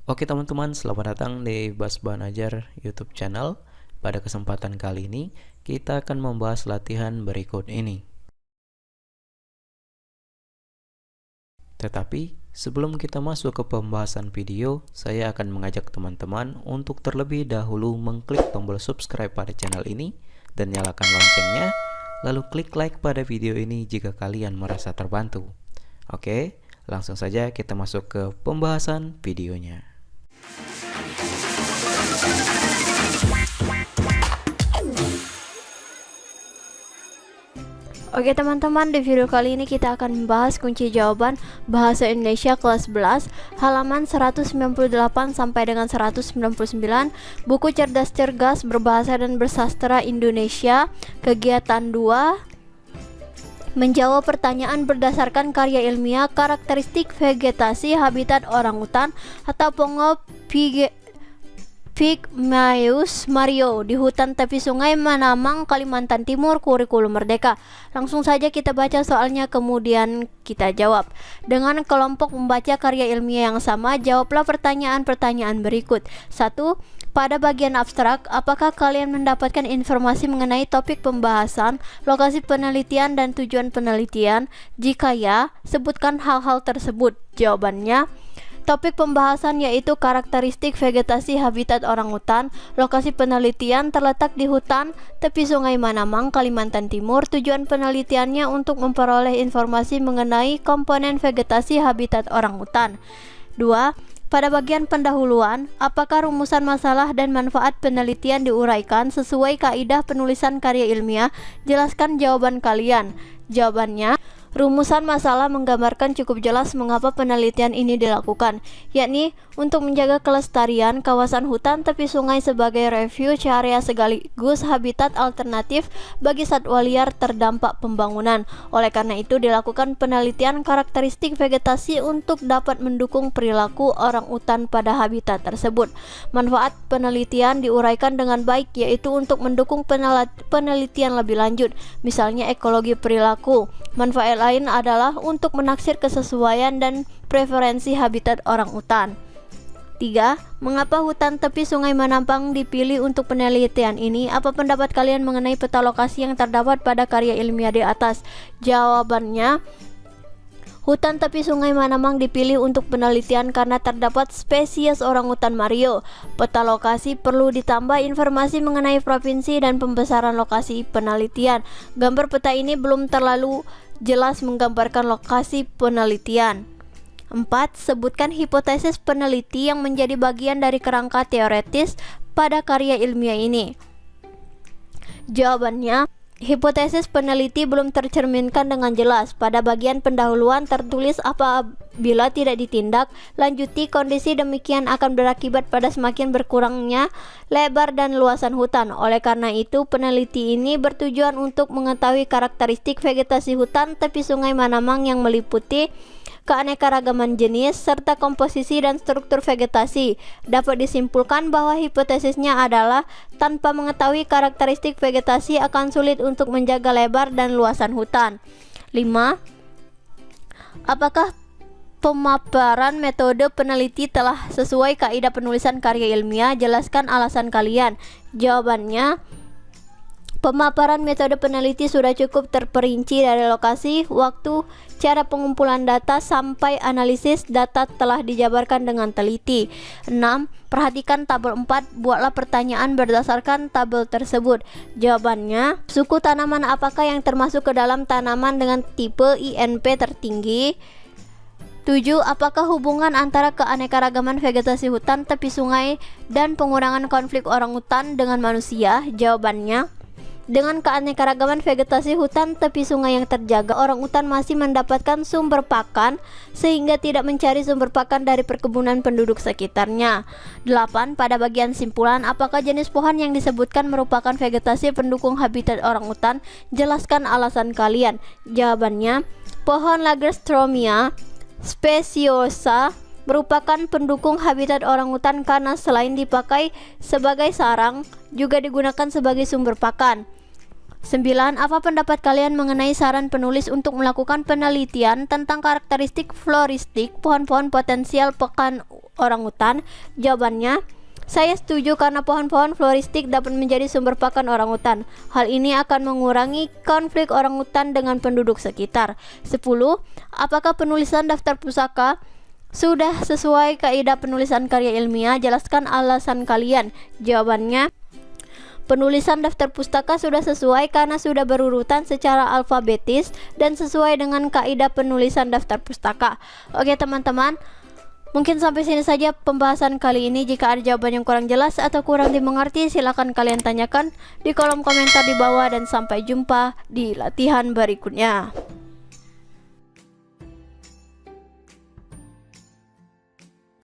Oke teman-teman, selamat datang di Bas Banajar YouTube channel. Pada kesempatan kali ini, kita akan membahas latihan berikut ini. Tetapi, sebelum kita masuk ke pembahasan video, saya akan mengajak teman-teman untuk terlebih dahulu mengklik tombol subscribe pada channel ini dan nyalakan loncengnya, lalu klik like pada video ini jika kalian merasa terbantu. Oke, langsung saja kita masuk ke pembahasan videonya. Oke teman-teman, di video kali ini kita akan membahas kunci jawaban Bahasa Indonesia kelas 11 halaman 198 sampai dengan 199, buku Cerdas Cergas Berbahasa dan Bersastra Indonesia, kegiatan 2, menjawab pertanyaan berdasarkan karya ilmiah karakteristik vegetasi habitat orangutan atau Pongo Pygmaeus Mario di hutan tepi sungai Manamang, Kalimantan Timur, kurikulum merdeka. Langsung saja kita baca soalnya kemudian kita jawab. Dengan kelompok membaca karya ilmiah yang sama, jawablah pertanyaan-pertanyaan berikut. 1. Pada bagian abstrak, apakah kalian mendapatkan informasi mengenai topik pembahasan, lokasi penelitian, dan tujuan penelitian? Jika ya, sebutkan hal-hal tersebut. Jawabannya, topik pembahasan yaitu karakteristik vegetasi habitat orangutan. Lokasi penelitian terletak di hutan tepi sungai Manamang, Kalimantan Timur. Tujuan penelitiannya untuk memperoleh informasi mengenai komponen vegetasi habitat orangutan. 2. Pada bagian pendahuluan, apakah rumusan masalah dan manfaat penelitian diuraikan sesuai kaidah penulisan karya ilmiah? Jelaskan jawaban kalian. Jawabannya, rumusan masalah menggambarkan cukup jelas mengapa penelitian ini dilakukan, yakni untuk menjaga kelestarian kawasan hutan tepi sungai sebagai refuge area sekaligus habitat alternatif bagi satwa liar terdampak pembangunan. Oleh karena itu dilakukan penelitian karakteristik vegetasi untuk dapat mendukung perilaku orang utan pada habitat tersebut. Manfaat penelitian diuraikan dengan baik, yaitu untuk mendukung penelitian lebih lanjut, misalnya ekologi perilaku. Manfaat lain adalah untuk menaksir kesesuaian dan preferensi habitat orang utan. 3. Mengapa hutan tepi sungai Manamang dipilih untuk penelitian ini? Apa pendapat kalian mengenai peta lokasi yang terdapat pada karya ilmiah di atas? Jawabannya, hutan tepi sungai Manamang dipilih untuk penelitian karena terdapat spesies orangutan Mario. Peta lokasi perlu ditambah informasi mengenai provinsi dan pembesaran lokasi penelitian. Gambar peta ini belum terlalu jelas menggambarkan lokasi penelitian. 4. Sebutkan hipotesis peneliti yang menjadi bagian dari kerangka teoretis pada karya ilmiah ini. Jawabannya, hipotesis peneliti belum tercerminkan dengan jelas. Pada bagian pendahuluan tertulis apabila tidak ditindak lanjuti, kondisi demikian akan berakibat pada semakin berkurangnya lebar dan luasan hutan. Oleh karena itu, peneliti ini bertujuan untuk mengetahui karakteristik vegetasi hutan tepi sungai Manamang yang meliputi keanekaragaman jenis serta komposisi dan struktur vegetasi. Dapat disimpulkan bahwa hipotesisnya adalah tanpa mengetahui karakteristik vegetasi akan sulit untuk menjaga lebar dan luasan hutan. 5. Apakah pemaparan metode peneliti telah sesuai kaidah penulisan karya ilmiah? Jelaskan alasan kalian. Jawabannya, pemaparan metode peneliti sudah cukup terperinci dari lokasi, waktu, cara pengumpulan data sampai analisis data telah dijabarkan dengan teliti. 6. Perhatikan tabel 4, buatlah pertanyaan berdasarkan tabel tersebut. Jawabannya, suku tanaman apakah yang termasuk ke dalam tanaman dengan tipe INP tertinggi? 7. Apakah hubungan antara keanekaragaman vegetasi hutan tepi sungai dan pengurangan konflik orangutan dengan manusia? Jawabannya, dengan keanekaragaman vegetasi hutan tepi sungai yang terjaga, orang utan masih mendapatkan sumber pakan sehingga tidak mencari sumber pakan dari perkebunan penduduk sekitarnya. 8. Pada bagian simpulan, apakah jenis pohon yang disebutkan merupakan vegetasi pendukung habitat orang utan? Jelaskan alasan kalian. Jawabannya, pohon Lagerstroemia speciosa merupakan pendukung habitat orangutan karena selain dipakai sebagai sarang, juga digunakan sebagai sumber pakan. 9. Apa pendapat kalian mengenai saran penulis untuk melakukan penelitian tentang karakteristik floristik pohon-pohon potensial pekan orangutan? Jawabannya, saya setuju karena pohon-pohon floristik dapat menjadi sumber pakan orangutan. Hal ini akan mengurangi konflik orangutan dengan penduduk sekitar. 10. Apakah penulisan daftar pusaka sudah sesuai kaidah penulisan karya ilmiah? Jelaskan alasan kalian. Jawabannya, penulisan daftar pustaka sudah sesuai karena sudah berurutan secara alfabetis dan sesuai dengan kaidah penulisan daftar pustaka. Oke teman-teman, mungkin sampai sini saja pembahasan kali ini. Jika ada jawaban yang kurang jelas atau kurang dimengerti, silakan kalian tanyakan di kolom komentar di bawah, dan sampai jumpa di latihan berikutnya.